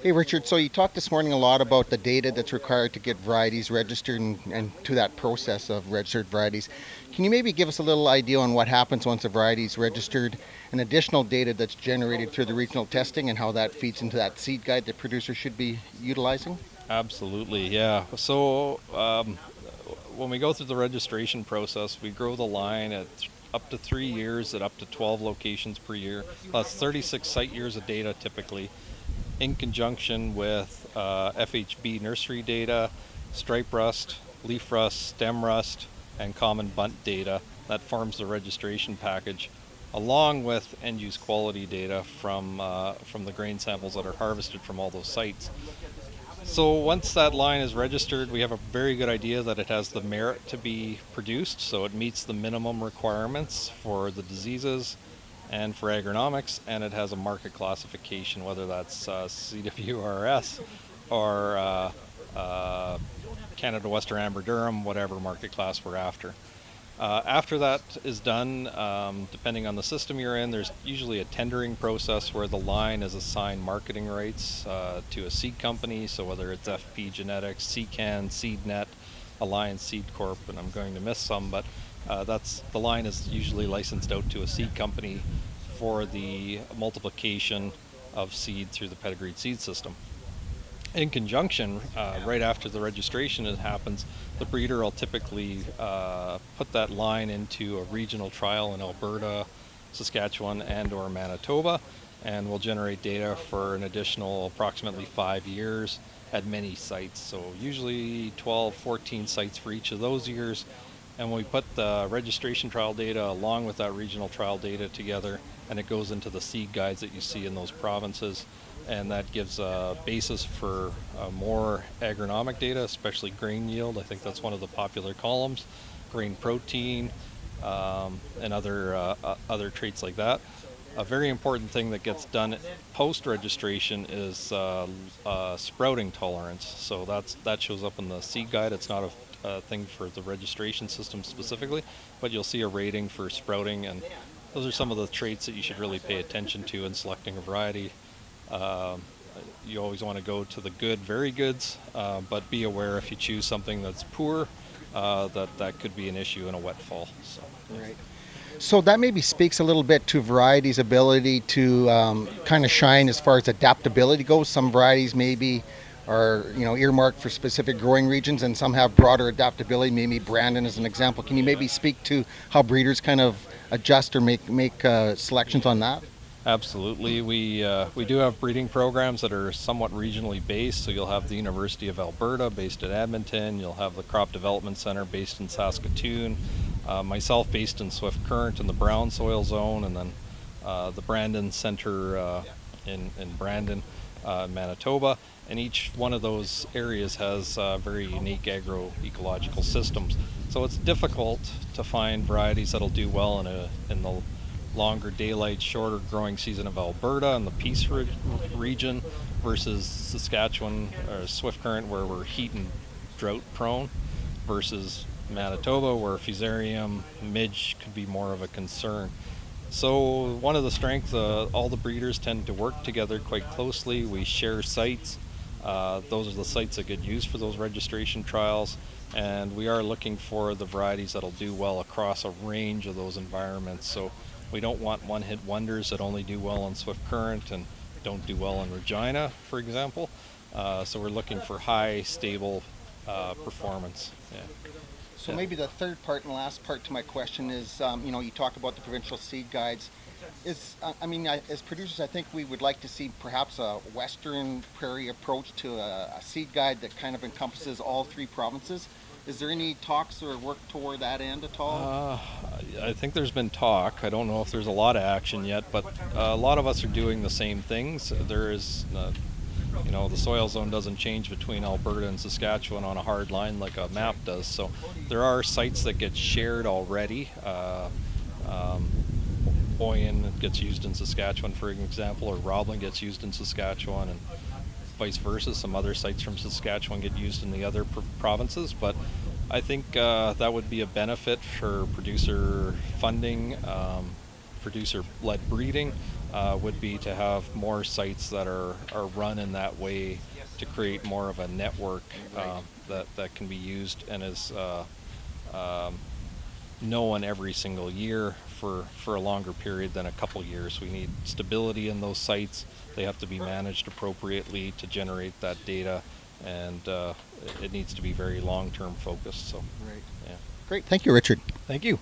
Hey Richard, so you talked this morning a lot about the data that's required to get varieties registered and to that process of registered varieties. Can you maybe give us a little idea on what happens once a variety is registered and additional data that's generated through the regional testing and how that feeds into that seed guide that producers should be utilizing? Absolutely, yeah. So when we go through the registration process, we grow the line at up to 3 years at up to 12 locations per year. That's 36 site years of data typically, in conjunction with FHB nursery data, stripe rust, leaf rust, stem rust, and common bunt data. That forms the registration package, along with end-use quality data from the grain samples that are harvested from all those sites. So once that line is registered, we have a very good idea that it has the merit to be produced, so it meets the minimum requirements for the diseases and for agronomics, and it has a market classification, whether that's CWRS or Canada Western Amber Durum, whatever market class we're after. After that is done, depending on the system you're in, there's usually a tendering process where the line is assigned marketing rights to a seed company. So whether it's FP Genetics, CCAN, SeedNet, Alliance Seed Corp, and I'm going to miss some, but the line is usually licensed out to a seed company for the multiplication of seed through the pedigreed seed system. In conjunction, right after the registration happens, the breeder will typically put that line into a regional trial in Alberta, Saskatchewan, and or Manitoba, and will generate data for an additional approximately 5 years at many sites. So usually 12, 14 sites for each of those years. And we put the registration trial data along with that regional trial data together, and it goes into the seed guides that you see in those provinces. And that gives a basis for more agronomic data, especially grain yield. I think that's one of the popular columns, grain protein, and other traits like that. A very important thing that gets done post-registration is sprouting tolerance. So that shows up in the seed guide. It's not a thing for the registration system specifically, but you'll see a rating for sprouting, and those are some of the traits that you should really pay attention to in selecting a variety. You always want to go to the good, very goods, but be aware if you choose something that's poor, that could be an issue in a wet fall. So. Right. So that maybe speaks a little bit to varieties' ability to kind of shine as far as adaptability goes. Some varieties maybe are earmarked for specific growing regions, and some have broader adaptability. Maybe Brandon is an example. Can you maybe speak to how breeders kind of adjust or make selections on that? Absolutely. We do have breeding programs that are somewhat regionally based. So you'll have the University of Alberta based in Edmonton. You'll have the Crop Development Center based in Saskatoon. Myself based in Swift Current in the brown soil zone, and then the Brandon Center in Brandon, Manitoba. And each one of those areas has very unique agroecological systems. So it's difficult to find varieties that'll do well in the longer daylight, shorter growing season of Alberta and the Peace region versus Saskatchewan or Swift Current, where we're heat and drought prone, versus Manitoba, where fusarium, midge could be more of a concern. So one of the strengths, all the breeders tend to work together quite closely. We share sites. Those are the sites that get used for those registration trials, and we are looking for the varieties that'll do well across a range of those environments. So we don't want one-hit wonders that only do well in Swift Current and don't do well in Regina, for example. So we're looking for high, stable performance. Yeah. So maybe the third part and last part to my question is, you talk about the provincial seed guides. As producers, I think we would like to see perhaps a Western Prairie approach to a seed guide that kind of encompasses all three provinces. Is there any talks or work toward that end at all? I think there's been talk. I don't know if there's a lot of action yet, but a lot of us are doing the same things. There is, the soil zone doesn't change between Alberta and Saskatchewan on a hard line like a map does. So there are sites that get shared already. Oyen gets used in Saskatchewan, for example, or Roblin gets used in Saskatchewan, and vice versa. Some other sites from Saskatchewan get used in the other provinces, but I think that would be a benefit for producer funding, producer-led breeding would be to have more sites that are run in that way to create more of a network that can be used and is known every single year for a longer period than a couple years. We need stability in those sites. They have to be managed appropriately to generate that data, and it needs to be very long-term focused. So, Right. yeah. Great. Thank you, Richard. Thank you.